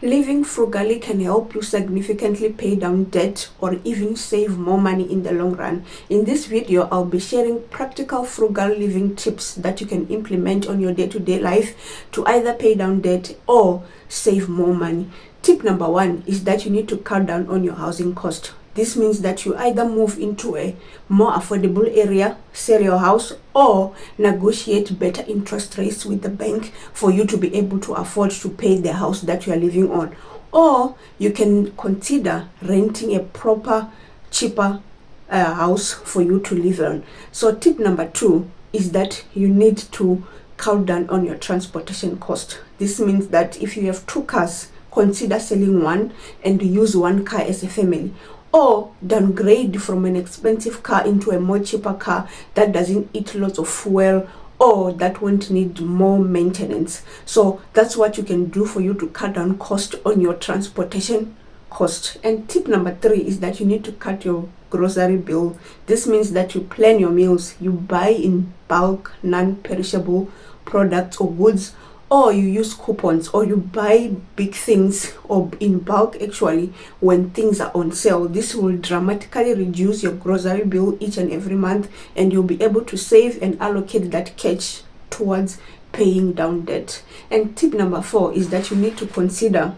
Living frugally can help you significantly pay down debt or even save more money in the long run. In this video, I'll be sharing practical frugal living tips that you can implement on your day-to-day life to either pay down debt or save more money. Tip number one is that you need to cut down on your housing cost. This means that you either move into a more affordable area, sell your house, or negotiate better interest rates with the bank for you to be able to afford to pay the house that you are living on. Or you can consider renting a proper, cheaper house for you to live on. So tip number two is that you need to cut down on your transportation cost. This means that if you have two cars, consider selling one and use one car as a family, or downgrade from an expensive car into a more cheaper car that doesn't eat lots of fuel or that won't need more maintenance. So that's what you can do for you to cut down cost on your transportation cost. And tip number three is that you need to cut your grocery bill. This means that you plan your meals, you buy in bulk non-perishable products or goods, or you use coupons, or you buy big things or in bulk actually when things are on sale. This will dramatically reduce your grocery bill each and every month, and you'll be able to save and allocate that cash towards paying down debt. And tip number four is that you need to consider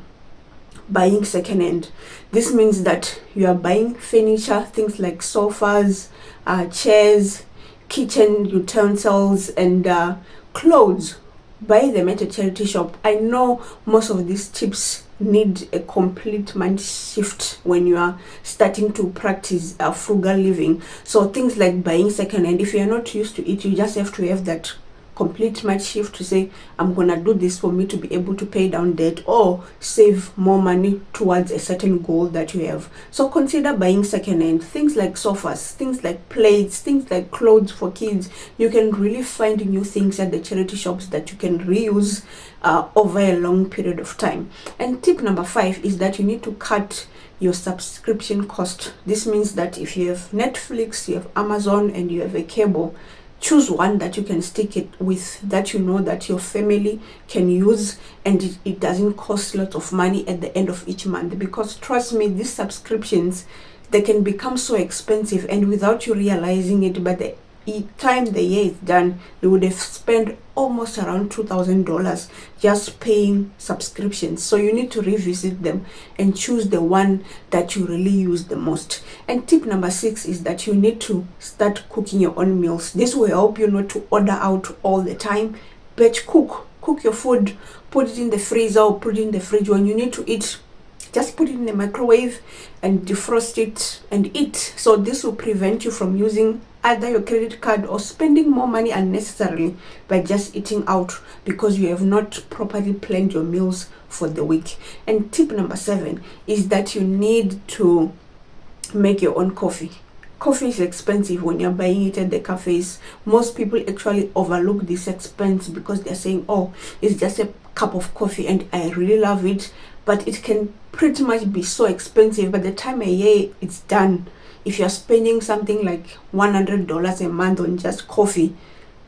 buying second-hand. This means that you are buying furniture, things like sofas, chairs, kitchen utensils, and clothes. Buy them at a charity shop. I know most of these tips need a complete mind shift when you are starting to practice frugal living. So things like buying second-hand, if you are not used to it, you just have to have that complete mind shift to say, I'm gonna do this for me to be able to pay down debt or save more money towards a certain goal that you have. So consider buying second-hand, things like sofas, things like plates, things like clothes for kids. You can really find new things at the charity shops that you can reuse over a long period of time. And tip number five is that you need to cut your subscription cost. This means that if you have Netflix, you have Amazon, and you have a cable, choose one that you can stick it with, that you know that your family can use, and it doesn't cost lots of money at the end of each month. Because trust me, these subscriptions, they can become so expensive, and without you realizing it, by the time the year is done, you would have spent almost around $2,000 just paying subscriptions. So you need to revisit them and choose the one that you really use the most. And tip number six is that you need to start cooking your own meals. This will help you not to order out all the time, but cook your food, put it in the freezer or put it in the fridge. When you need to eat, just put it in the microwave and defrost it and eat. So this will prevent you from using either your credit card or spending more money unnecessarily by just eating out because you have not properly planned your meals for the week. And tip number seven is that you need to make your own coffee. Coffee is expensive when you're buying it at the cafes. Most people actually overlook this expense because they're saying, oh, it's just a cup of coffee and I really love it. But it can pretty much be so expensive. By the time a year it's done, if you're spending something like $100 a month on just coffee,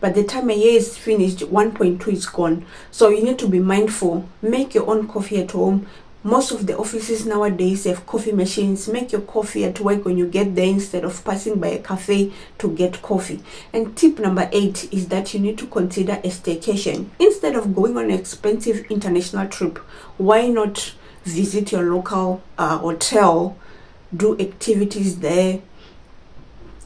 by the time a year is finished, 1.2 is gone. So you need to be mindful. Make your own coffee at home. Most of the offices nowadays have coffee machines. Make your coffee at work when you get there instead of passing by a cafe to get coffee. And tip number eight is that you need to consider a staycation. Instead of going on an expensive international trip, why not visit your local hotel, do activities there?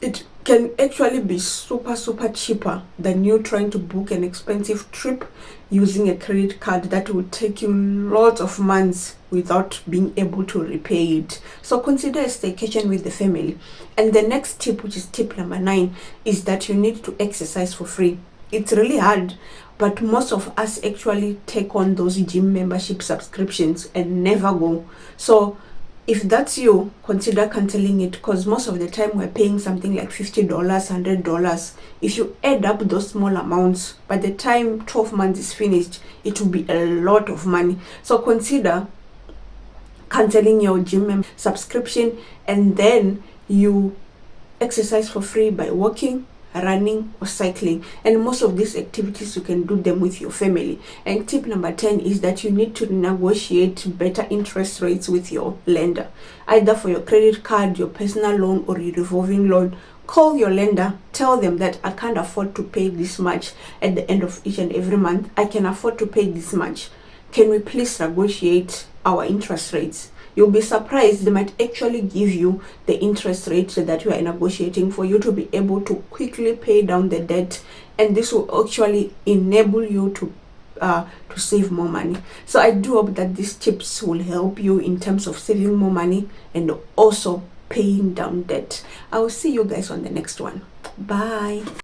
It can actually be super cheaper than you trying to book an expensive trip using a credit card that will take you lots of months without being able to repay it. So consider a staycation with the family. And the next tip, which is tip number 9, is that you need to exercise for free. It's really hard, but most of us actually take on those gym membership subscriptions and never go. So if that's you, consider canceling it, because most of the time we're paying something like $50, $100. If you add up those small amounts, by the time 12 months is finished, it will be a lot of money. So consider canceling your gym subscription, and then you exercise for free by walking, running or cycling, and most of these activities you can do them with your family. And tip number 10 is that you need to negotiate better interest rates with your lender, either for your credit card, your personal loan, or your revolving loan. Call your lender, tell them that I can't afford to pay this much at the end of each and every month. I can afford to pay this much. Can we please negotiate our interest rates? You'll be surprised, they might actually give you the interest rate that you are negotiating for you to be able to quickly pay down the debt, and this will actually enable you to save more money. So I do hope that these tips will help you in terms of saving more money and also paying down debt. I will see you guys on the next one. Bye.